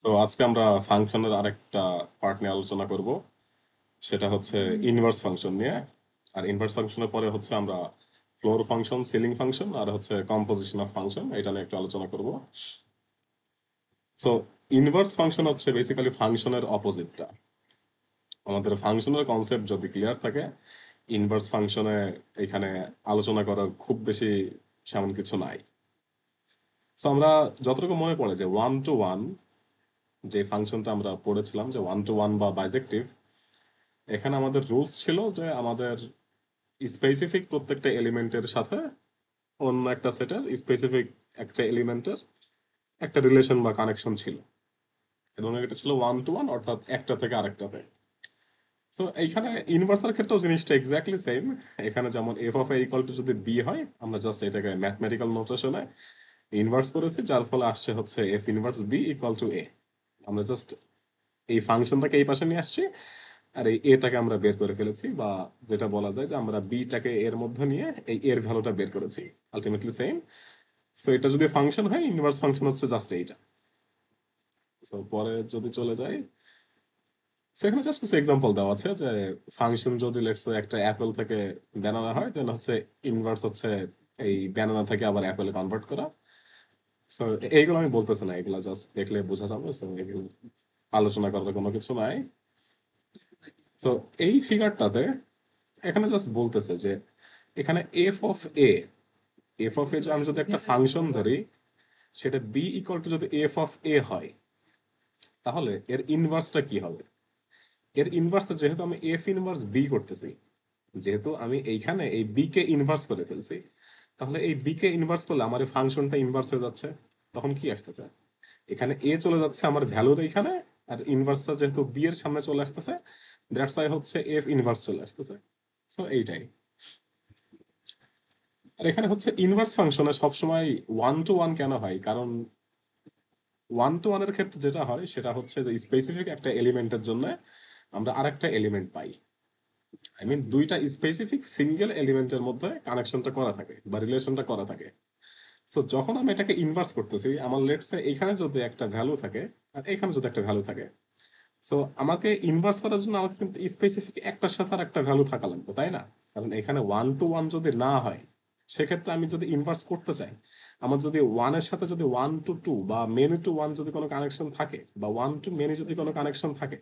তো আজকে আমরা ফাংশনের আরেকটা পার্ট নিয়ে আলোচনা করব, সেটা হচ্ছে ইনভার্স ফাংশন নিয়ে। আর ইনভার্স ফাংশনের পরে হচ্ছে আমরা ফ্লোর ফাংশন, সিলিং ফাংশন আর হচ্ছে কম্পোজিশন অফ ফাংশন, এটা নিয়ে একটু আলোচনা করব। সো ইনভার্স ফাংশন হচ্ছে বেসিক্যালি ফাংশনের অপোজিটটা। আমাদের ফাংশনের কনসেপ্ট যদি ক্লিয়ার থাকে, ইনভার্স ফাংশনে এখানে আলোচনা করার খুব বেশি সেমন কিছু নাই। সো আমরা যতটুকু মনে পড়ে যে ওয়ান টু ওয়ান, যে ফাংশনটা আমরা পড়েছিলাম যে ওয়ান টু ওয়ান বা বাইজেক্টিভ, এখানে আমাদের রুলস ছিল যে আমাদের স্পেসিফিক প্রত্যেকটা এলিমেন্টের সাথে অন্য একটা সেটের স্পেসিফিক একটা এলিমেন্টের একটা রিলেশন বা কানেকশন ছিল, এবং এটা ছিল ওয়ান টু ওয়ান, অর্থাৎ একটা থেকে আরেকটাতে। সো এইখানে ইনভার্সাল ক্ষেত্রেও জিনিসটা এক্স্যাক্টলি সেম। এখানে যেমন F of A equal two যদি বি হয়, আমরা জাস্ট এটাকে ম্যাথমেটিক্যাল নোটেশনে ইনভার্স করেছি, যার ফলে আসছে হচ্ছে F inverse B equal to A. আমরা জাস্ট এই ফাংশনটাকে এই পাশে নিয়ে আসছি, আর এই এটাকে আমরা বের করে ফেলেছি, বা যেটা বলা যায় যে আমরা বিটাকে এর মধ্যে নিয়ে এই এর ভ্যালুটা বের করেছি। Ultimately same. সো এটা যদি ফাংশন হয়, ইনভার্স ফাংশন হচ্ছে জাস্ট এইটা। সো পরে যদি চলে যাই, সেখানে জাস্ট কিছু এক্সাম্পল দেওয়া আছে যে ফাংশন যদি লেটস একটা অ্যাপেল থেকে ব্যানানা হয়, দেন হচ্ছে ইনভার্স হচ্ছে এই ব্যানানা থেকে আবার অ্যাপেলে কনভার্ট করা। সো এইগুলো আমি বলতেছি না, এগুলো জাস্ট দেখলে বোঝা যাবে। সো এগুলো আলোচনা করার কোনো কিছু নাই। সো এই ফিগারটাতে এখানে জাস্ট বলতেছে যে এখানে এফ অফ এ আমি যদি একটা ফাংশন ধরি, সেটা বি ইকুয়াল টু যদি এফ অফ এ হয়, তাহলে এর ইনভার্সটা কি হবে? এর ইনভার্স, যেহেতু আমি এফ ইনভার্স বি করতেছি, যেহেতু আমি এইখানে এই বি কে ইনভার্স করে ফেলছি, তাহলে এই বি কে ইনভার্স করলে আমার এই ফাংশনটা ইনভার্স হয়ে যাচ্ছে। তখন কি আসতেছে? এখানে এ চলে যাচ্ছে আমার ভ্যালুর এইখানে, আর ইনভার্সটা যেহেতু বি এর সামনে চলে আসতেছে, দ্যাটস ওয়াই হচ্ছে এফ ইনভার্স চলে আসতেছে। সো এইটাই। আর এখানে হচ্ছে ইনভার্স ফাংশনে সবসময় ওয়ান টু ওয়ান কেন হয়? কারণ ওয়ান টু ওয়ানের ক্ষেত্রে যেটা হয় সেটা হচ্ছে যে স্পেসিফিক একটা এলিমেন্টের জন্য আমরা আরেকটা এলিমেন্ট পাই। আই মিন দুইটা স্পেসিফিক সিঙ্গেল এলিমেন্টের মধ্যে কানেকশনটা করা থাকে বা রিলেশনটা করা থাকে। সো যখন আমি এটাকে ইনভার্স করতেছি, আমার লেটসে এখানে যদি একটা ভ্যালু থাকে আর এখানে যদি একটা ভ্যালু থাকে, সো আমাকে ইনভার্স করার জন্য আমাকে কিন্তু স্পেসিফিক একটার সাথে আর একটা ভ্যালু থাকা লাগবে, তাই না? কারণ এখানে ওয়ান টু ওয়ান যদি না হয়, সেক্ষেত্রে আমি যদি ইনভার্স করতে চাই, আমার যদি ওয়ানের সাথে যদি ওয়ান টু টু বা মেনি টু ওয়ান যদি কোনো কানেকশন থাকে, বা ওয়ান টু মেনি যদি কোনো কানেকশন থাকে,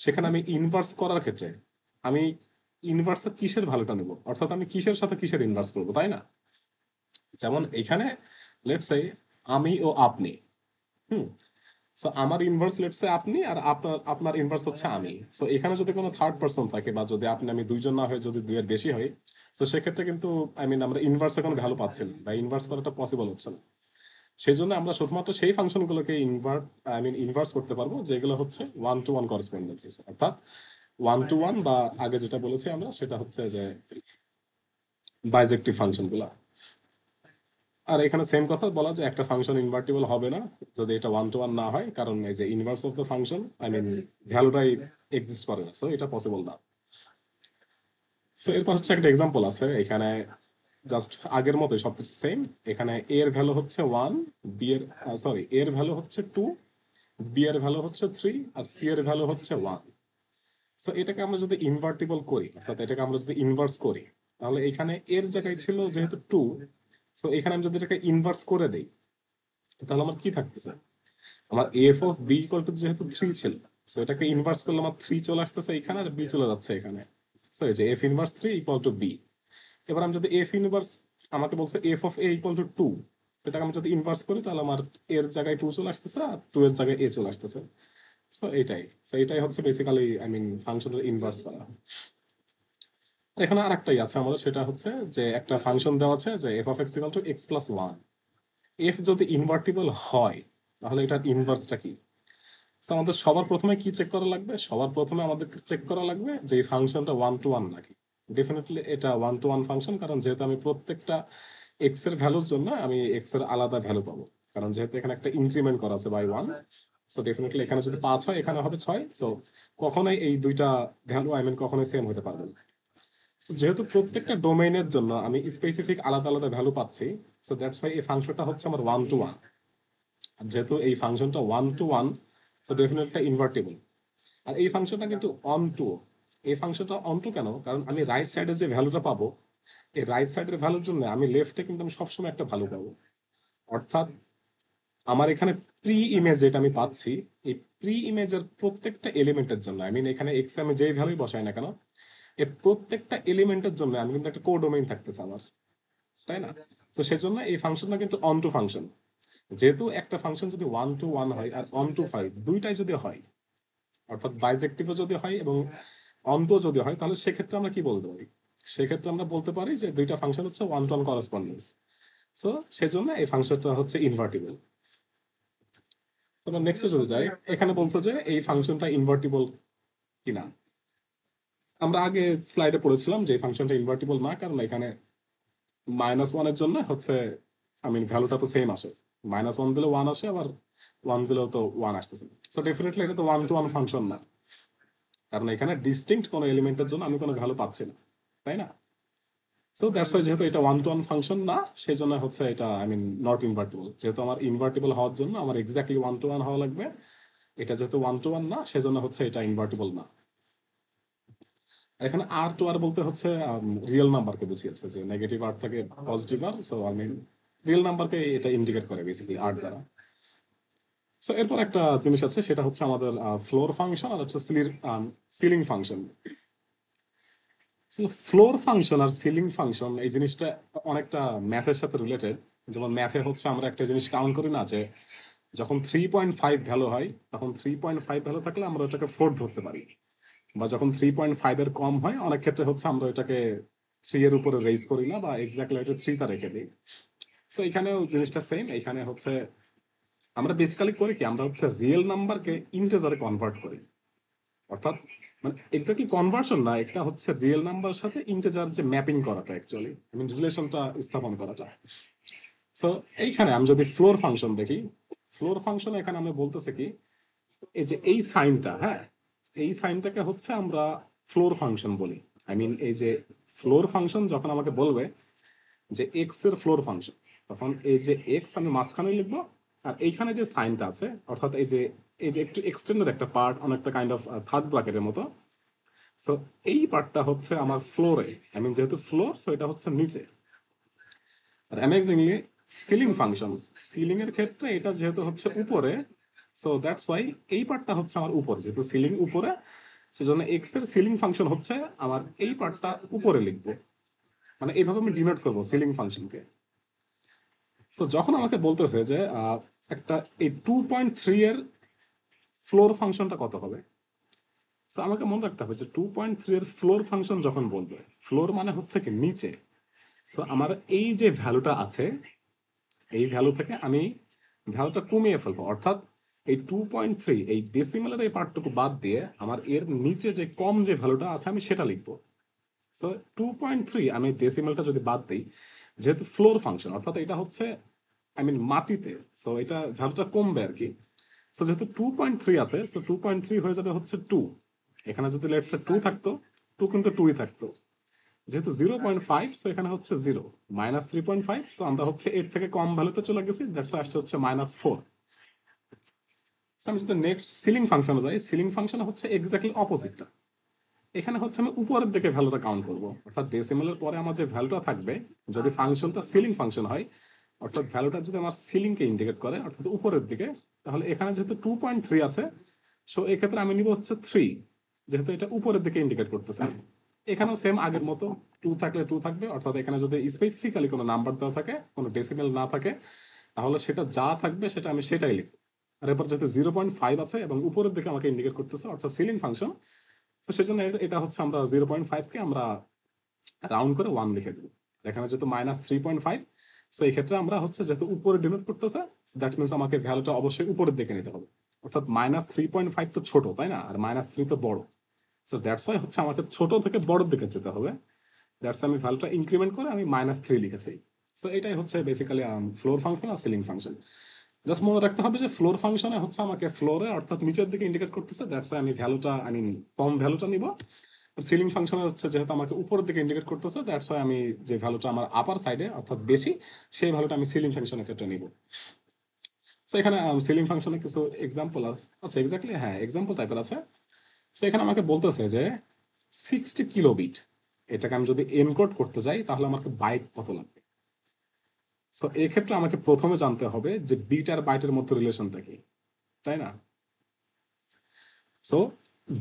সেখানে আমি ইনভার্স করার ক্ষেত্রে আমি ইনভার্সের কিসের ভ্যালুটা নেব, অর্থাৎ আমি কিসের সাথে কিসের ইনভার্স করবো, তাই না? যেমন এখানে লেটস সে আমি ও আপনি। হুম। সো আমার ইনভার্স লেটস সে আপনি, আর আপনার আপনার ইনভার্স হচ্ছে আমি। সো এখানে যদি কোনো থার্ড পারসন থাকে, বা যদি আপনি আমি দুইজন না হয়ে যদি দুইয়ের বেশি হয়, সো সেক্ষেত্রে কিন্তু আই মিন আমরা ইনভার্সে কোনো ভ্যালু পাচ্ছি না, বা ইনভার্স করাটা পসিবল হচ্ছে না। সেই জন্য আমরা শুধুমাত্র সেই ফাংশনগুলোকে ইনভার্স করতে পারবো যেগুলো হচ্ছে ওয়ান টু ওয়ান করেসপন্ডেন্সিস, অর্থাৎ ওয়ান টু ওয়ান, বা আগে যেটা বলেছি আমরা সেটা হচ্ছে যে বাইজেক্টিভ ফাংশনগুলো। আর এখানে সেম কথা বলা যে একটা ফাংশন ইনভার্টিবল হবে না যদি এটা ওয়ান টু ওয়ান না হয়, কারণ এই যে ইনভার্স অফ দ্য ফাংশন ভ্যালুটাই এক্সিস্ট করে না, সো এটা পসিবল না। সো এরপর হচ্ছে একটা এক্সাম্পল আছে এখানে, জাস্ট আগের মতো সবকিছু সেম। এখানে এ এর ভ্যালু হচ্ছে ওয়ান, বি এর সরি এ এর ভ্যালু হচ্ছে টু, বি এর ভ্যালু হচ্ছে থ্রি, আর সি এর ভ্যালু হচ্ছে ওয়ান। সো এটাকে আমরা যদি ইনভার্টিবল করি, অর্থাৎ এটাকে আমরা যদি ইনভার্স করি, তাহলে এখানে এর জায়গায় ছিল যেহেতু টু, সো এখানে আমি যদি এটাকে ইনভার্স করে দেই, তাহলে আমার কি থাকতেছে? আমার F of B equal to যেহেতু থ্রি ছিল, সো এটাকে ইনভার্স করলে আমার থ্রি চলে আসতেছে এখানে, আর বি চলে যাচ্ছে এখানে। সো এই যে F inverse three equal to B. এবার আমি যদি এফ ইনভার্স, আমাকে বলছে F of A equal to two, এটাকে আমি যদি ইনভার্স করি, তাহলে আমার এর জায়গায় টু চলে আসতেছে, আর টু এর জায়গায় এ চলে আসতেছে। সো এইটাই। সো এটাই হচ্ছে বেসিক্যালি ফাংশনের ইনভার্স করা। আর এখানে আর একটাই আছে আমাদের, সেটা হচ্ছে যে একটা ফাংশন দেওয়া আছে যে F of x equal to x plus one. F যদি ইনভার্টিবল হয়, তাহলে এটার ইনভার্সটা কি? So আমাদের সবার প্রথমে কি চেক করা লাগবে? সবার প্রথমে আমাদের চেক করা লাগবে যে এই ফাংশনটা ওয়ান টু ওয়ান নাকি। ডেফিনেটলি এটা ওয়ান টু ওয়ান ফাংশন, কারণ যেহেতু আমি প্রত্যেকটা এক্স এর ভ্যালুর জন্য আমি এক্স এর আলাদা ভ্যালু পাবো, কারণ যেহেতু এখানে একটা ইনক্রিমেন্ট করা আছে বাই ওয়ান। সো ডেফিনেটলি এখানে যদি পাঁচ হয়, এখানে হবে ছয়। সো কখনোই এই দুইটা ভ্যালু কখনোই সেম হতে পারবে না। সো যেহেতু প্রত্যেকটা ডোমেইনের জন্য আমি স্পেসিফিক আলাদা আলাদা ভ্যালু পাচ্ছি, সো দ্যাটস ওয়াই এই ফাংশনটা হচ্ছে আমার ওয়ান টু ওয়ান। যেহেতু এই ফাংশনটা one to one, so definitely invertible. আর এই ফাংশনটা কিন্তু অন টু, এই ফাংশনটা অন টু কেন, কারণ আমি রাইট সাইডে যে ভ্যালুটা পাবো, এই রাইট সাইডের ভ্যালুর জন্য আমি লেফটে কিন্তু আমি সবসময় একটা ভ্যালু পাবো। অর্থাৎ আমার এখানে প্রি ইমেজ যেটা আমি পাচ্ছি, এই প্রি ইমেজের প্রত্যেকটা এলিমেন্টের জন্য, আই মিন এখানে এক্স আমি যেই ভ্যালুই বসাই না কেন, এই প্রত্যেকটা এলিমেন্টের জন্য আমি কিন্তু একটা কোডোমেইন থাকতেছে আমার, তাই না? তো সেজন্য এই ফাংশনটা কিন্তু অন টু ফাংশন। যেহেতু একটা ফাংশন যদি 1 to 1 হয় আর 1 to 5 দুইটাই যদি হয়, অর্থাৎ বাইজেক্টিভও যদি হয় এবং অন্ত যদি হয়, তাহলে সেক্ষেত্রে আমরা কি বলতে পারি? সেক্ষেত্রে আমরা বলতে পারি যে দুইটা ফাংশন হচ্ছে 1 to 1 করেসপন্ডেন্স। সো সেজন্য এই ফাংশনটা হচ্ছে ইনভার্টিবল। তারপর নেক্সটে যদি যাই, এখানে বলছে যে এই ফাংশনটা ইনভার্টিবল কিনা। আমরা আগে স্লাইডে পড়েছিলাম যে এই ফাংশনটা ইনভার্টিবল না, কারণ এখানে -1 এর জন্য হচ্ছে, আই মিন ভ্যালুটা তো সেম আসে, -1 দিলে 1 আসে, আবার 1 দিলেও তো 1 আসতেছে। সো ডেফিনেটলি এটা তো 1 to 1 ফাংশন না, কারণ এখানে ডিস্টিংক্ট কোনো এলিমেন্টের জন্য আমি কোনো ভ্যালু পাচ্ছি না, তাই না? সো দ্যাটস ওয়াই যেহেতু এটা 1 to 1 ফাংশন না, সেই জন্য হচ্ছে এটা আই মিন নট ইনভার্টিবল। যেহেতু আমার ইনভার্টিবল হওয়ার জন্য আমার এক্স্যাক্টলি 1 to 1 হওয়া লাগবে, এটা যেহেতু 1 to 1 না, সেজন্য হচ্ছে এটা ইনভার্টিবল না। এখানে আর টু আর বলতে হচ্ছে রিয়েল নাম্বারকে বুঝিয়েছে, যে নেগেটিভ আর থেকে positive R, so I mean real নাম্বারকে এটা ইন্ডিকেট করে বেসিক্যালি আর দ্বারা। সো এরপর একটা জিনিস আছে, সেটা হচ্ছে আমাদের ফ্লোর ফাংশন আর হচ্ছে সিলিং ফাংশন। ফ্লোর ফাংশন আর সিলিং ফাংশন এই জিনিসটা অনেকটা ম্যাথের সাথে রিলেটেড। যেমন ম্যাথে হচ্ছে আমরা একটা জিনিস কাউন্ট করি না, যে যখন 3.5 ভ্যালু হয়, তখন 3.5 ভ্যালু থাকলে আমরা ওটাকে 4 ধরতে পারি, বা যখন 3.5 এর কম হয় অনেক ক্ষেত্রে হচ্ছে আমরা এটাকে 3 এর উপরে রেজ করি না, বা এক্স্যাক্টলি এটা 3 টা রেখে দিই। সো এখানেও জিনিসটা সেম। এখানে হচ্ছে আমরা বেসিক্যালি করি কি, আমরা হচ্ছে রিয়েল নাম্বারকে ইন্টিজারে কনভার্ট করি। অর্থাৎ মানে এক্স্যাক্টলি কনভার্সন না, এটা হচ্ছে রিয়েল নাম্বারের সাথে ইন্টিজার যে ম্যাপিং করাটা, অ্যাকচুয়ালি আই মিন রিলেশনটা স্থাপন করাটা। সো এইখানে আমি যদি ফ্লোর ফাংশন দেখি, ফ্লোর ফাংশন এখানে আমরা বলতেছে কি, এই যে এই সাইনটা, হ্যাঁ, এই সাইনটাকে হচ্ছে আমরা ফ্লোর ফাংশন বলি। আই মিন এই যে ফ্লোর ফাংশন যখন আমাকে বলবে যে এক্স এর ফ্লোর ফাংশন, তখন এই যে এক্স আমি মাঝখানে লিখবো, আর এইখানে যে সাইনটা আছে, অর্থাৎ এই যে একটু এক্সটেন্ডেড একটা পার্ট, অনেকটা কাইন্ড অফ থার্ড ব্র্যাকেটের মতো। সো এই পার্টটা হচ্ছে আমার ফ্লোরে, আই মিন যেহেতু ফ্লোর, সো এটা হচ্ছে নিচে। আর অ্যামেজিংলি সিলিং ফাংশন, সিলিং এর ক্ষেত্রে এটা যেহেতু হচ্ছে উপরে, সো দ্যাটস ওয়াই এই পার্টটা হচ্ছে আমার উপরে, যেহেতু সিলিং উপরে, সেজন্য এক্স এর সিলিং ফাংশন হচ্ছে আমার এই পার্টটা উপরে লিখবো। মানে এইভাবে আমি ডিনোট করবো সিলিং ফাংশনকে। সো যখন আমাকে বলতেছে যে একটা এই 2.3 এর ফ্লোর ফাংশনটা কত হবে, সো আমাকে মনে রাখতে হবে যে 2.3 এর ফ্লোর ফাংশন যখন বলবে, ফ্লোর মানে হচ্ছে কি নিচে। সো আমার এই যে ভ্যালুটা আছে, এই ভ্যালু থেকে আমি ভ্যালুটা কমিয়ে ফেলবো, অর্থাৎ এই 2.3 এই ডেসিমেলের এই পার্টটুকু বাদ দিয়ে আমার এর নিচে যে কম যে ভ্যালুটা আছে আমি সেটা লিখবো। সো 2.3 আমি ডেসিমেলটা যদি বাদ দিই, যেহেতু ফ্লোর ফাংশন, অর্থাৎ এটা হচ্ছে আই মিন মাটিতে, সো এটা ভ্যালুটা কমবে আর কি। সো যেহেতু 2.3 আছে, সো 2.3 হয়ে যাবে হচ্ছে 2। এখানে যদি লেটস সে 2 থাকতো, 2 কিন্তু 2ই থাকতো। যেহেতু 0.5, সো এখানে হচ্ছে 0, -3.5, সো আমরা হচ্ছে এর থেকে কম ভ্যালুতে চলে গেছি, দ্যাটস আসছে হচ্ছে -4। আমি যদি নেক্সট সিলিং ফাংশনে যাই, সিলিং ফাংশন হচ্ছে এক্স্যাক্টলি অপোজিটটা। এখানে হচ্ছে আমি উপরের দিকে ভ্যালুটা কাউন্ট করব, অর্থাৎ ডেসিমেলের পরে আমার যে ভ্যালুটা থাকবে, যদি ফাংশনটা সিলিং ফাংশন হয়, অর্থাৎ ভ্যালুটা যদি আমার সিলিংকে ইন্ডিকেট করে, অর্থাৎ উপরের দিকে, তাহলে এখানে যেহেতু 2.3 আছে, সো এক্ষেত্রে আমি নিব হচ্ছে 3, যেহেতু এটা উপরের দিকে ইন্ডিকেট করতেছে। এখানেও সেম আগের মতো, 2 থাকলে 2 থাকবে, অর্থাৎ এখানে যদি স্পেসিফিক্যালি কোনো নাম্বার দেওয়া থাকে, কোনো ডেসিমেল না থাকে, তাহলে সেটা যা থাকবে সেটা আমি সেটাই লিখব। আর এরপর যেহেতু 0.5 আছে এবং উপরের দিকে আমাকে ইন্ডিকেট করতেছে, অর্থাৎ সিলিং ফাংশন, তো সেজন্য এটা হচ্ছে আমরা 0.5কে আমরা রাউন্ড করে 1 লিখে দেবো। এখানে যেহেতু -3.5, সো এই ক্ষেত্রে আমরা হচ্ছে যেহেতু উপরে ডিনোট করতেছে, দ্যাট মিনস আমাকে ভ্যালুটা অবশ্যই উপরের দিকে নিতে হবে। অর্থাৎ -3.5 তো ছোট, তাই না? আর -3 তো বড়। সো দ্যাটস ওয়াই হচ্ছে আমাকে ছোট থেকে বড়র দিকে যেতে হবে। দ্যাটস আমি ভ্যালুটা ইনক্রিমেন্ট করে আমি -3 লিখেছি। সো এটাই হচ্ছে বেসিক্যালি ফ্লোর ফাংশন আর সিলিং ফাংশন। জাস্ট মনে রাখতে হবে যে ফ্লোর ফাংশনে হচ্ছে আমাকে ফ্লোরে, অর্থাৎ নিচের দিকে ইন্ডিকেট করতেছে, দ্যাটস আমি ভ্যালুটা আই মিন কম ভ্যালুটা নিব। সিলিং ফাংশনে হচ্ছে যেহেতু আমাকে উপরের দিকে ইন্ডিকেট করতেছে, দ্যাটস আমি যে ভ্যালুটা আমার আপার সাইডে অর্থাৎ বেশি, সেই ভ্যালুটা আমি সিলিং ফাংশনের ক্ষেত্রে নিব। সো এখানে সিলিং ফাংশনে কিছু এক্সাম্পল আছে, আচ্ছা এক্স্যাক্টলি হ্যাঁ এক্সাম্পল টাইপের আছে। সো এখানে আমাকে বলতেছে যে 60 কিলোবিট, এটাকে আমি যদি এনকোড করতে যাই তাহলে আমাকে বাইট কত লাগবে। সো এই ক্ষেত্রে আমাকে প্রথমে জানতে হবে যে বিট আর বাইটের মধ্যে রিলেশনটা কি, তাই না? সো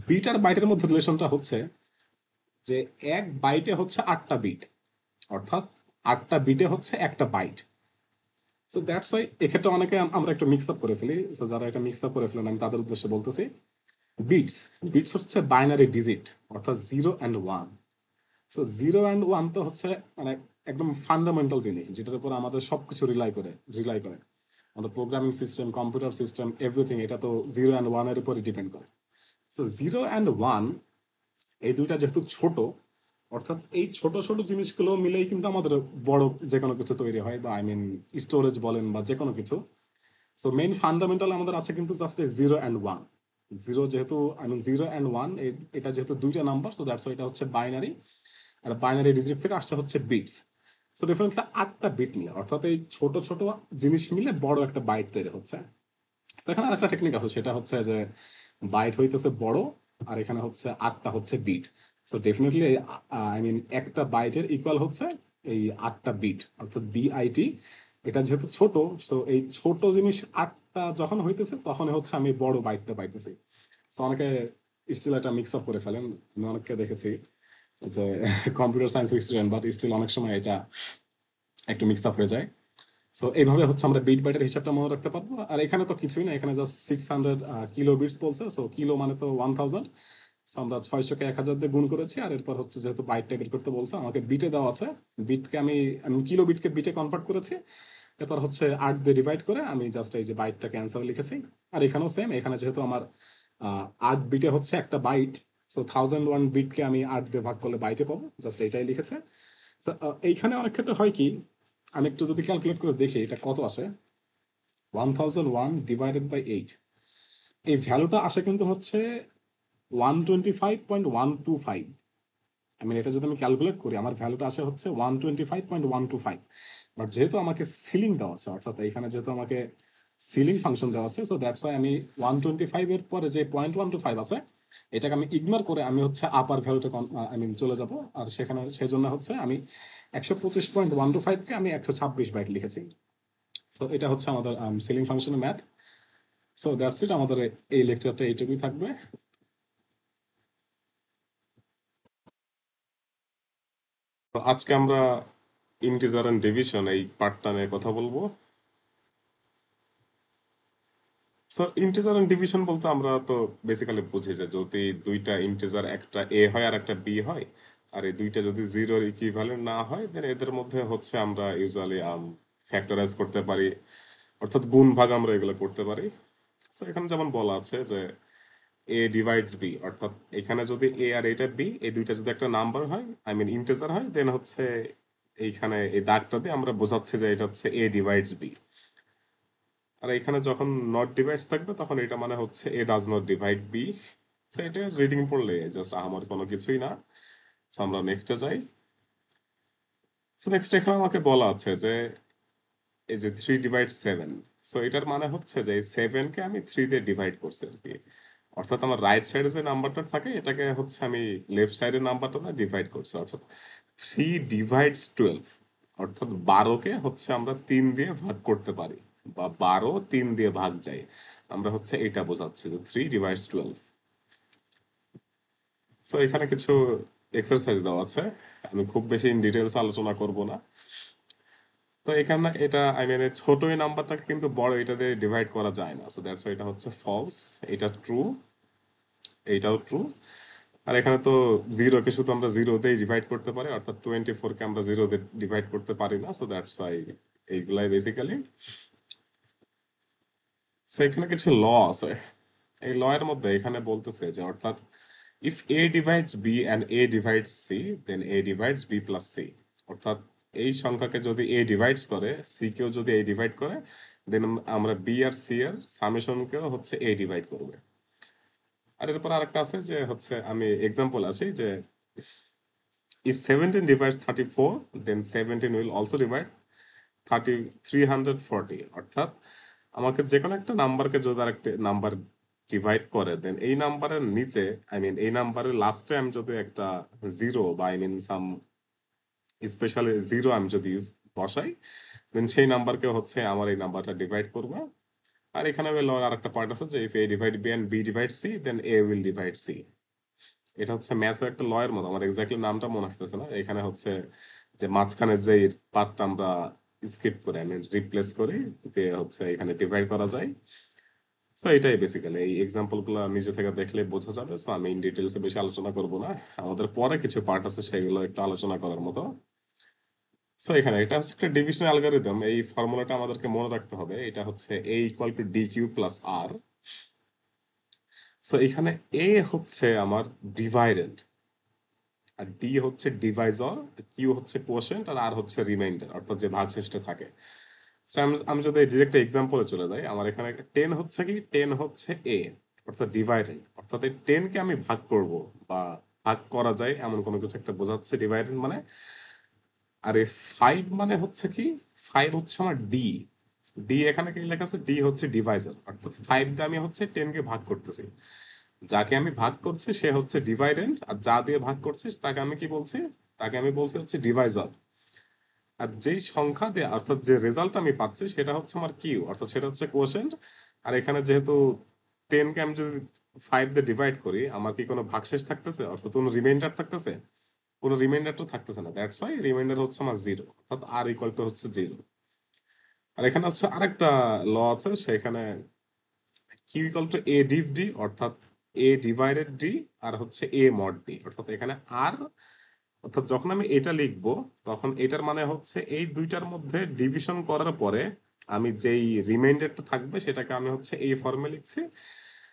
বিট আর বাইটের মধ্যে রিলেশনটা হচ্ছে যে এক বাইটে হচ্ছে 8টা বিট, অর্থাৎ 8টা বিটে হচ্ছে একটা বাইট। সো দ্যাটস ওয়াই এক্ষেত্রে অনেকে আমরা একটু মিক্স আপ করে ফেলি। সো যারা এটা মিক্স আপ করে ফেলেন আমি তাদের উদ্দেশ্যে বলতেছি, বিটস বিটস হচ্ছে বাইনারি ডিজিট, অর্থাৎ 0 and 1। সো 0 and 1 তো হচ্ছে মানে একদম ফান্ডামেন্টাল জিনিস যেটার উপর আমাদের সবকিছু রিলাই করে আমাদের programming system, computer system, everything এটা তো 0 and 1 এর উপরে ডিপেন্ড করে। সো 0 and 1 এই দুইটা যেহেতু ছোট, অর্থাৎ এই ছোট ছোট জিনিসগুলো মিলেই কিন্তু আমাদের বড় যে কোনো কিছু তৈরি হয়, বা স্টোরেজ বলেন বা যে কোনো কিছু। সো মেইন ফান্ডামেন্টাল আমাদের আছে কিন্তু জাস্ট 0 and 1। জিরো যেহেতু 0 and 1 এটা যেহেতু দুইটা নাম্বার, সো দ্যাটস এটা হচ্ছে বাইনারি, আর বাইনারি ডিজিট থেকে আসছে হচ্ছে বিটস। সো ডিফারেন্টটা 8টা বিট মিলে, অর্থাৎ এই ছোট ছোট জিনিস মিলে বড় একটা বাইট তৈরি হচ্ছে। তো এখানে আরেকটা টেকনিক আছে, সেটা হচ্ছে যে বাইট হইতেছে বড় আর এখানে হচ্ছে 8টা বিট। সো ডেফিনেটলি একটা বাইটের ইকুয়াল হচ্ছে এই 8টা বিট, অর্থাৎ বিআইটি। এটা যেহেতু ছোট, সো এই ছোট জিনিস 8টা যখন হইতেছে তখন হচ্ছে আমি বড় বাইটটা পাইতেছি। সো অনেকে স্টিল এটা মিক্স আপ করে ফেলেন, আমি অনেককে দেখেছি যে computer science student, but still অনেক সময় এটা একটু মিক্স আপ হয়ে যায়। সো এইভাবে হচ্ছে আমরা বিট বাইটের হিসাবটা মনে রাখতে পারবো। আর এখানে তো কিছুই না, এখানে জাস্ট 600 কিলো বিটস বলছে। সো কিলো মানে তো 1000। সো আমরা 600কে 1000 দিয়ে গুণ করেছি, আর এরপর হচ্ছে যেহেতু বাইটটা বের করতে বলছে আমাকে বিটে দেওয়া আছে, বিটকে আমি আমি কিলো বিটকে বিটে কনভার্ট করেছি। এরপর হচ্ছে 8 দিয়ে ডিভাইড করে আমি জাস্ট এই যে বাইটটাকে অ্যান্সার লিখেছি। আর এখানেও সেম, এখানে যেহেতু আমার 8 বিটে হচ্ছে একটা বাইট, সো 1001 বিটকে আমি 8 দিয়ে ভাগ করলে বাইটে পাবো, জাস্ট এইটাই লিখেছে। তো এইখানে অনেক ক্ষেত্রে হয় কি, আমি একটু যদি ক্যালকুলেট করে দেখি এটা কত আসে, 1001 / 8, এই ভ্যালুটা আসে কিন্তু হচ্ছে 125.125। এটা যদি আমি ক্যালকুলেট করি আমার ভ্যালুটা আসে হচ্ছে 125.125। বাট যেহেতু আমাকে সিলিং দেওয়া আছে, অর্থাৎ এখানে যেহেতু আমাকে সিলিং ফাংশন দেওয়া আছে, সো দ্যাটস ওয়াই আমি 125 এর পরে যে 0.125 আছে এটাকে আমি ইগনোর করে আমি হচ্ছে আপার ভ্যালুটা চলে যাব। আর সেখানে সেজন্য হচ্ছে আমি 125.125কে আমি 126 বাইট লিখেছি। সো এটা হচ্ছে আমাদের সিলিং ফাংশনের ম্যাথ। সো দ্যাটস ইট, আমাদের এই লেকচারটা এইটুকুই থাকবে। তো আজকে আমরা ইন্টিজার এন্ড ডিভিশন এই পার্টটা নিয়ে কথা বলবো। সো ইন্টিজার এন্ড ডিভিশন বলতে আমরা তো বেসিক্যালি বুঝি যে যদি দুইটা ইন্টিজার, একটা এ হয় আর একটা বি হয়, আর এই দুইটা যদি জিরোর ইকুইভ্যালেন্ট না হয় দেন এদের মধ্যে হচ্ছে আমরা ইউজুয়ালি ফ্যাক্টরাইজ করতে পারি, অর্থাৎ গুণ ভাগ আমরা এগুলো করতে পারি। সো এখানে যেমন বলা আছে যে এ ডিভাইডস বি, অর্থাৎ এখানে যদি এ আর এটা বি এই দুইটা যদি একটা নাম্বার হয়, ইন্টিজার হয়, দেন হচ্ছে এইখানে এই দাগটা দিয়ে আমরা বোঝাচ্ছি যে এটা হচ্ছে এ ডিভাইডস বি। আর এখানে যখন নট ডিভাইডস থাকবে তখন এটা মানে হচ্ছে A does not divide B. তো এটা রিডিং পড়লে জাস্ট আমার কোনো কিছুই না। সো আমরা নেক্সটে যাই। সো নেক্সট এখানে আমাকে বলা আছে যে এই যে 3/7। সো এটার মানে হচ্ছে যে এই 7কে আমি 3 দিয়ে ডিভাইড করছি আর কি, অর্থাৎ আমার রাইট সাইডে যে নাম্বারটা থাকে এটাকে হচ্ছে আমি লেফট সাইডের নাম্বারটা দিয়ে ডিভাইড করছি, অর্থাৎ 3/12, অর্থাৎ 12কে হচ্ছে আমরা 3 দিয়ে ভাগ করতে পারি, বা 12 3 দিয়ে ভাগ যায়, আমরা হচ্ছে এটা বোঝাচ্ছি যে 3/12। সো এখানে কিছু এক্সারসাইজ দেওয়া আছে, আমি খুব বেশি ইন ডিটেলস আলোচনা করব না। তো এখানে এটা ছোট এই নাম্বারটাকে কিন্তু বড় এটা দিয়ে ডিভাইড করা যায় না, সো দ্যাটস এটা হচ্ছে ফলস, এটা ট্রু, এইটাও ট্রু। আর এখানে তো জিরোকে শুধু আমরা জিরো দিয়ে ডিভাইড করতে পারি, অর্থাৎ 24কে আমরা জিরো দিয়ে ডিভাইড করতে পারি না, সো দ্যাটস ওয়াই এইগুলাই বেসিক্যালি। সো এখানে কিছু ল আছে, এই ল এর মধ্যে এখানে বলতেছে যে অর্থাৎ if A divides B and A divides C then A divides B plus C, অর্থাৎ এই সংখ্যাকে যদি এ ডিভাইডস করে, সি কেও যদি এ ডিভাইড করে, দেন আমরা বি আর সি এর সামেশনকেও হচ্ছে এ ডিভাইড করবে। আর এরপর আরেকটা আছে যে হচ্ছে আমি এক্সাম্পল আসি যে if 17 divides 34 then 17 will also divide 340, অর্থাৎ আমাকে যে কোনো একটা নাম্বারকে যদি আরেকটা নাম্বার ডিভাইড করে দেন এই নাম্বারের নিচে এই নাম্বারের লাস্টে আমি যদি একটা জিরো বা সাম স্পেশালি জিরো আমি যদি বসাই দেন সেই নাম্বারকে হচ্ছে আমার এই নাম্বারটা ডিভাইড করবে। আর এখানে আর একটা পার্ট আছে যে if A divide B and B divide C then A will divide C. এটা হচ্ছে ম্যাথের একটা লয়ের মতো, আমার এক্স্যাক্টলি নামটা মনে আসতেছে না। এখানে হচ্ছে যে মাঝখানে যে পার্টটা আমরা স্কিপ করে রিপ্লেস করি দিয়ে হচ্ছে এখানে ডিভাইড করা যায়। সো এটাই বেসিক্যালি, এই এক্সাম্পল গুলো নিজে থেকে দেখলে বোঝা যাবে। সো আমি ইন ডিটেলসে বেশি আলোচনা করব না, আমাদের পরে কিছু পার্ট আছে সেগুলো একটু আলোচনা করার মতো। সো এখানে এটা হচ্ছে একটা ডিভিশন অ্যালগরিদম, এই ফর্মুলাটা আমাদেরকে মনে রাখতে হবে। এটা হচ্ছে A equal to D Q plus R. So এখানে এ হচ্ছে আমার ডিভাইডেড, আর ডি হচ্ছে ডিভাইজর, কিউ হচ্ছে কোশেন্ট, আর আর হচ্ছে রিমাইন্ডার অর্থাৎ যে ভাগশেষটা থাকে। So, আমি যদি ডিরেক্ট এক্সাম্পলে চলে যাই, আমার এখানে টেন হচ্ছে কি, টেন হচ্ছে এ অর্থাৎ ডিভাইডেড, অর্থাৎ এই টেনকে আমি ভাগ করব বা ভাগ করা যায় এমন কোনো কিছু একটা বোঝাচ্ছে ডিভাইডেড মানে। আর এই ফাইভ মানে হচ্ছে কি, ফাইভ হচ্ছে আমার ডি। ডি এখানে কি লেখা আছে, ডি হচ্ছে ডিভাইজার, অর্থাৎ ফাইভ দিয়ে আমি হচ্ছে টেনকে ভাগ করতেছি। যাকে আমি ভাগ করছি সে হচ্ছে ডিভাইডেন্ট, আর যা দিয়ে ভাগ করছিস তাকে আমি কি বলছি, তাকে আমি বলছি হচ্ছে ডিভাইজার। আর যেই সংখ্যা দিয়ে অর্থাৎ যে রেজাল্ট আমি পাচ্ছি সেটা হচ্ছে আমার কিউ, অর্থাৎ সেটা হচ্ছে কোশেন্ট। আর এখানে যেহেতু টেনকে আমি যদি ফাইভ দিয়ে ডিভাইড করি, আমার কি কোনো ভাগশেষ থাকতেছে, অর্থাৎ কোনো রিমাইন্ডার থাকতেছে? কোনো রিমাইন্ডার তো থাকতেছে না, দ্যাটস ওয়াই রিমাইন্ডার হচ্ছে আমার জিরো, অর্থাৎ আর ইকুয়াল টু হচ্ছে জিরো। আর এখানে হচ্ছে আরেকটা ল আছে, সেখানে Q equal to A div D, অর্থাৎ এ ডিভাইডেড ডি আর হচ্ছে এ মড ডি, অর্থাৎ এখানে আর, অর্থাৎ যখন আমি এটা লিখবো তখন এটার মানে হচ্ছে এই দুইটার মধ্যে ডিভিশন করার পরে আমি যেই রিমাইন্ডারটা থাকবে সেটাকে আমি হচ্ছে এই ফর্মে লিখছি।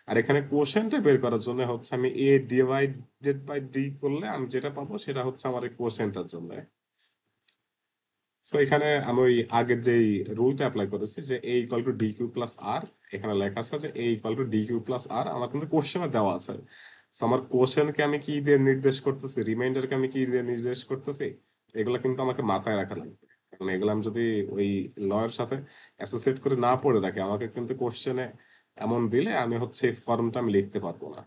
আর এখানে কোশেন্টটা বের করার জন্য হচ্ছে আমি এ ডিভাইডেড বাই ডি করলে আমি যেটা পাবো সেটা হচ্ছে আমার এই কোশেন্টের জন্য। সো এখানে আমি ওই আগের যেই রুলটা অ্যাপ্লাই করেছি যে A equal to D Q plus R, এখানে লেখা আছে যে A equal to D Q plus R, আমার কিন্তু কোশ্চেনে দেওয়া আছে। সো আমার কোশ্চেনকে আমি কি দিয়ে নির্দেশ করতেছি, রিমাইন্ডারকে আমি কি দিয়ে নির্দেশ করতেছি, এগুলো কিন্তু আমাকে মাথায় রাখা লাগবে। কারণ এগুলো আমি যদি ওই লয়ের সাথে অ্যাসোসিয়েট করে না পড়ে রাখি, আমাকে কিন্তু কোশ্চেনে এমন দিলে আমি হচ্ছে এই ফর্মটা আমি লিখতে পারবো না।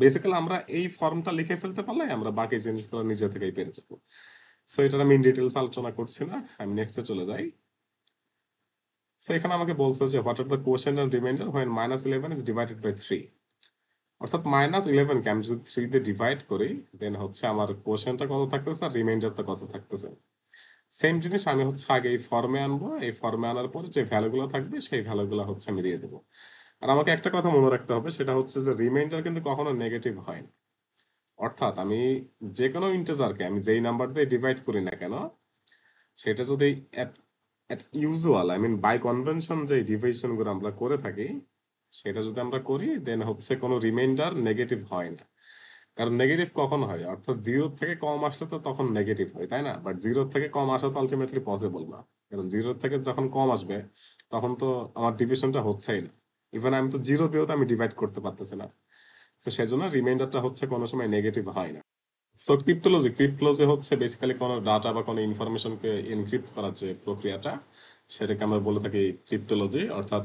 বেসিক্যালি আমরা এই ফর্মটা লিখে ফেলতে পারলে আমরা বাকি জিনিসগুলো নিজে থেকেই পেরে যাবো। সো এটা আমি ইন ডিটেলস আলোচনা করছি না, আমি নেক্সটে চলে যাই। সো এখানে আমাকে বলছে যে what are the question and reminder when -11 is divided by 3, অর্থাৎ -11 কে আমি যদি 3 দিয়ে ডিভাইড করি দেন হচ্ছে আমার কোশ্চেনটা কত থাকতেছে আর রিমাইন্ডারটা কত থাকতেছে। সেম জিনিস আমি হচ্ছে আগে এই ফর্মে আনবো, এই ফর্মে আনার পরে যে ভ্যালুগুলো থাকবে সেই ভ্যালুগুলো হচ্ছে আমি দিয়ে দেবো। আর আমাকে একটা কথা মনে রাখতে হবে, সেটা হচ্ছে যে রিমাইন্ডার কিন্তু কখনো নেগেটিভ হয় না। অর্থাৎ আমি যে কোনো ইন্টিজারকে আমি যেই নাম্বার দিয়ে ডিভাইড করি না কেন, সেটা যদি ইউজুয়াল বাই কনভেনশন যে ডিভিশন গুলো আমরা করে থাকি সেটা যদি আমরা করি দেন হচ্ছে কোনো রিমাইন্ডার নেগেটিভ হয় না। কারণ নেগেটিভ কখন হয়, অর্থাৎ জিরো থেকে কম আসলে তো তখন নেগেটিভ হয়, তাই না? বাট জিরো থেকে কম আসা তো আলটিমেটলি পসিবল না, কারণ জিরো থেকে যখন কম আসবে তখন তো আমার ডিভিশনটা হচ্ছেই না। ইভেন আমি তো জিরো দিয়েও তো আমি ডিভাইড করতে পারতেছি না। তো সেজন্য রিমাইন্ডারটা হচ্ছে কোনো সময় নেগেটিভ হয় না। সো ক্রিপ্টোলজি হচ্ছে বেসিক্যালি কোনো ডাটা বা কোনো ইনফরমেশনকে এনক্রিপ্ট করার যে প্রক্রিয়াটা, সেটাকে আমরা বলে থাকি ক্রিপ্টোলজি। অর্থাৎ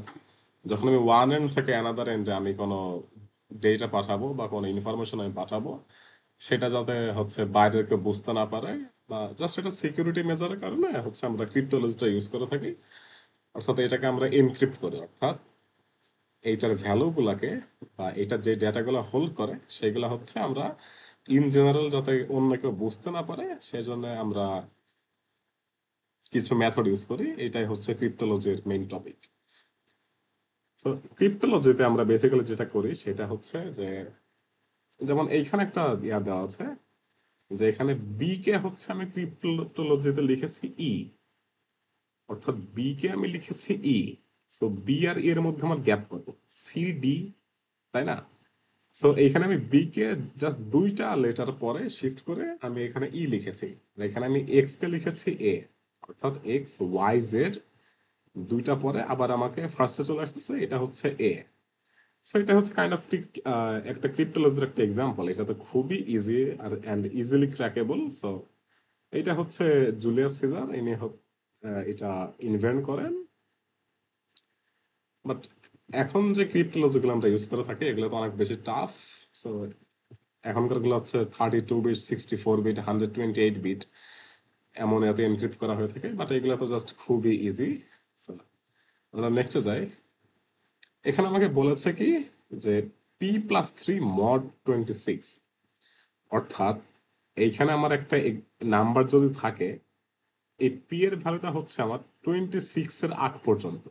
যখন আমি ওয়ান এন্ড থেকে অ্যানাদার এন্ডে আমি কোনো ডেটা পাঠাবো বা কোনো ইনফরমেশন আমি পাঠাবো, সেটা যাতে হচ্ছে বাইরের কেউ বুঝতে না পারে বা জাস্ট এটা সিকিউরিটি মেজারের কারণে হচ্ছে আমরা ক্রিপ্টোলজিটা ইউজ করে থাকি। অর্থাৎ এটাকে আমরা এনক্রিপ্ট করি, অর্থাৎ এইটার ভ্যালু গুলাকে বা এটা যে ডেটাগুলো হোল্ড করে সেগুলো হচ্ছে আমরা ইন জেনারেল যাতে অন্য কেউ বুঝতে না পারে সেজন্য আমরা কিছু মেথড ইউজ করি। এটাই হচ্ছে ক্রিপ্টোলজির মেইন টপিক। তো ক্রিপ্টোলজিতে আমরা বেসিক্যালি যেটা করি সেটা হচ্ছে যে, যেমন এইখানে একটা দেওয়া আছে যে এখানে বি কে হচ্ছে আমি ক্রিপ্টোলজিতে লিখেছি ই, অর্থাৎ বি কে আমি লিখেছি ই। সো বি আর এর মধ্যে আমার গ্যাপ কত, সি ডি, তাই না? সো এইখানে আমি বি কে জাস্ট দুইটা লেটার পরে শিফট করে আমি এখানে ই লিখেছি, আর এখানে আমি এক্স কে লিখেছি এ, অর্থাৎ এক্স ওয়াই জেড দুইটা পরে আবার আমাকে ফার্স্টে চলে আসতেছে, এটা হচ্ছে এ। সো এটা হচ্ছে কাইন্ড অফ একটা ক্রিপ্টোলজির একটা এক্সাম্পল, এটা তো খুবই ইজি আর অ্যান্ড ইজিলি ক্র্যাকেবল। সো এটা হচ্ছে জুলিয়াস সিজার, ইনি এটা ইনভেন্ট করেন। বাট এখন যে ক্রিপ্টোলজিগুলো আমরা ইউজ করে থাকি এগুলো তো অনেক বেশি টাফ। সো এখনকার গুলো হচ্ছে 32 বিট, 64 বিট, 128 বিট এমন এতে এনক্রিপ্ট করা হয়ে থাকে, বাট এগুলো তো জাস্ট খুবই ইজি। সো আমরা নেক্সটে যাই। এখানে আমাকে বলেছে কি যে P+3 mod 26, অর্থাৎ এইখানে আমার একটা নাম্বার যদি থাকে, এই পি এর ভ্যালুটা হচ্ছে আমার 26 এর আগ পর্যন্ত।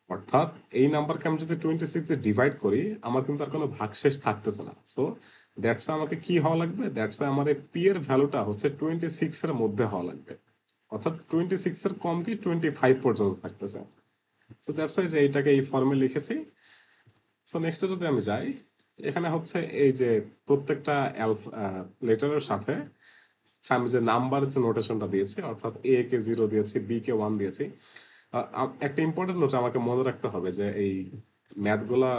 অর্থাৎ এই নাম্বারকে আমি যদি 26 দিয়ে ডিভাইড করি আমার কিন্তু আর কোনো ভাগশেষ থাকতেছে না। সো দ্যাটস আমাকে কি হওয়া লাগবে, দ্যাটস আমার এই পি এর ভ্যালুটা হচ্ছে 26 এর মধ্যে হওয়া লাগবে। অর্থাৎ 26 এর কম কি 25 পর্যন্ত থাকতেছে। সো দ্যাটস ওয়াই যে এইটাকে এই ফর্মে লিখেছি। সো নেক্সটে যদি আমি যাই, এখানে হচ্ছে এই যে প্রত্যেকটা লেটারের সাথে আমি যে নাম্বার যে নোটেশনটা দিয়েছি, অর্থাৎ এ কে 0 দিয়েছি, বি কে 1 দিয়েছি। একটা ইম্পর্টেন্ট নোট আমাকে মনে রাখতে হবে যে এই ম্যাথ গুলা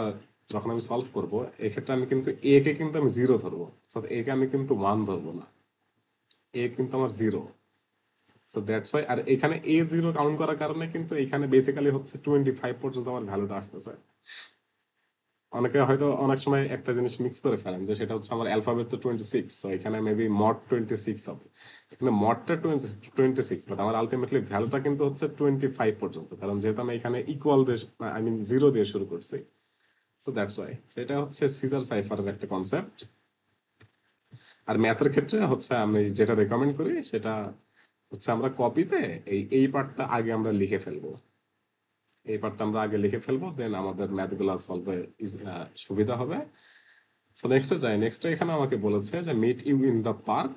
যখন আমি সলভ করব, এক্ষেত্রে আমি কিন্তু এ কে কিন্তু আমি 0 ধরবো, অর্থাৎ এ কে আমি কিন্তু 1 ধরবো না, এ কিন্তু আমার 0। সো দ্যাটস ওয়াই, আর এখানে A0 কাউন্ট করার কারণে কিন্তু এখানে বেসিক্যালি হচ্ছে 25 পর্যন্ত আমার ভ্যালুটা আসতেছে। অনেকে হয়তো অনেক সময় একটা জিনিস মিক্স করে ফেলেন যে সেটা হচ্ছে আমার অ্যালফাবেট তো 26, তো এখানে মেবি মড 26 হবে। এখানে মডটা 26, বাট আমার আলটিমেটলি ভ্যালুটা কিন্তু হচ্ছে 25 পর্যন্ত, কারণ যেহেতু আমি এখানে ইকুয়াল দিয়ে, আই মিন 0 দিয়ে শুরু করছি। সো দ্যাটস ওয়াই সেটা হচ্ছে সিজার সাইফারের একটা কনসেপ্ট। আর ম্যাথের ক্ষেত্রে হচ্ছে আমি যেটা রেকমেন্ড করি সেটা হচ্ছে আমরা কপিতে এই পার্টটা আগে আমরা লিখে ফেলবো, এই পার্টটা আমরা আগে লিখে ফেলবো, দেন আমাদের ম্যাথগুলো সলভে সুবিধা হবে। সো নেক্সটে যাই। নেক্সটে এখানে আমাকে বলেছে যে meet you in the park.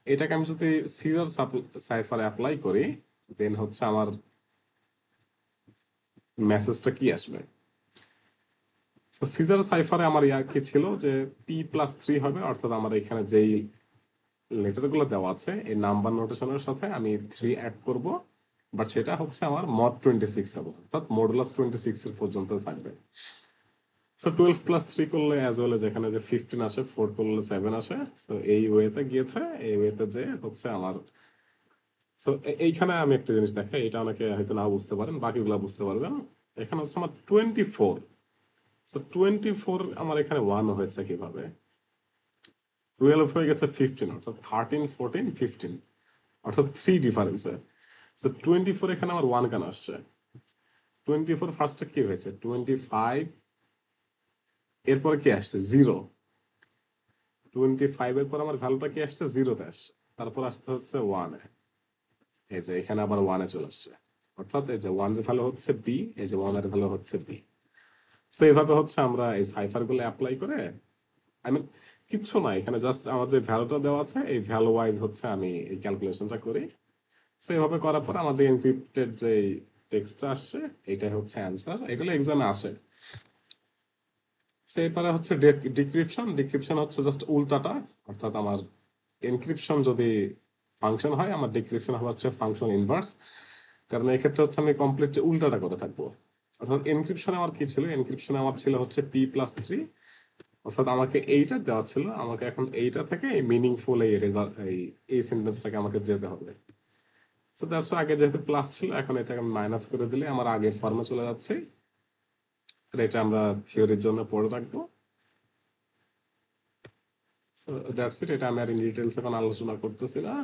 এটাকে আমি যদি সিজার সাইফারে অ্যাপ্লাই করি দেন হচ্ছে আমার মেসেজটা কি আসবে। তো সিজার সাইফারে আমার ইয়া কি ছিল যে P+3 হবে, অর্থাৎ আমার এখানে যেই লেটারগুলো দেওয়া আছে এই নাম্বার নোটেশনের সাথে আমি 3 অ্যাড করব, বাট সেটা হচ্ছে আমার মড 26 হবে, অর্থাৎ মডুলাস 26 এর পর্যন্ত থাকবে। সো 12+3 করলে অ্যাজ ওয়েল এজ এখানে যে 15 আসে, 4 করলে 7 আসে। সো এই ওয়েতে গিয়েছে, এই ওয়েতে যে হচ্ছে আমার। সো এইখানে আমি একটা জিনিস দেখাই, এটা অনেকে হয়তো না বুঝতে পারেন, বাকিগুলো বুঝতে পারবেন। এখানে হচ্ছে আমার 24। সো 24 আমার এখানে 1 হয়েছে কিভাবে, 12 হয়ে গেছে 15, অর্থাৎ 13, 14, 15, অর্থাৎ 3 ডিফারেন্সে। সো 24 এখানে আমার 1 কেন আসছে, 24 ফার্স্টে কি হয়েছে 25, এরপরে কি আসছে 0, 25 এর পর আমার ভ্যালুটা কি আসছে 0-তে আসছে, তারপর আসতে হচ্ছে 1-এ, এই যে এখানে আবার 1-এ চলে আসছে। অর্থাৎ এই যে 1 এর ভ্যালু হচ্ছে বি, এই যে 1 এর ভ্যালু হচ্ছে বি। সো এইভাবে হচ্ছে আমরা এই সাইফার গুলো অ্যাপ্লাই করে, আই মিন কিচ্ছু না, এখানে জাস্ট আমার যে ভ্যালুটা দেওয়া আছে এই ভ্যালু ওয়াইজ হচ্ছে আমি এই ক্যালকুলেশনটা করি। সো এইভাবে করার পর আমার যে এনক্রিপ্টেড যে টেক্সটটা আসছে এটাই হচ্ছে অ্যান্সার, এগুলো এক্সামে আসে। সো এরপরে হচ্ছে ডিক্রিপশন। ডিক্রিপশন হচ্ছে জাস্ট উল্টাটা, অর্থাৎ আমার এনক্রিপশন যদি ফাংশন হয় আমার ডিক্রিপশন হবে হচ্ছে ফাংশন ইনভার্স, কারণ এক্ষেত্রে হচ্ছে আমি কমপ্লিট উল্টাটা করে থাকবো। অর্থাৎ এনক্রিপশনে আমার কি ছিল, এনক্রিপশনে আমার ছিল হচ্ছে P+3, অর্থাৎ আমাকে এইটা দেওয়া ছিল, আমাকে এখন এইটা থেকে মিনিংফুল এই রেজাল্ট এই সেন্টেন্সটাকে আমাকে যেতে হবে। সো দ্যাটস আগে যেহেতু প্লাস ছিল এখন এটাকে মাইনাস করে দিলে আমার আগের ফর্মে চলে যাচ্ছে। আর এটা আমরা থিওরির জন্য পড়ে রাখবো। সো দ্যাটস ইট, এটা আমি আর ইন ডিটেলস এখন আলোচনা করতেছি না।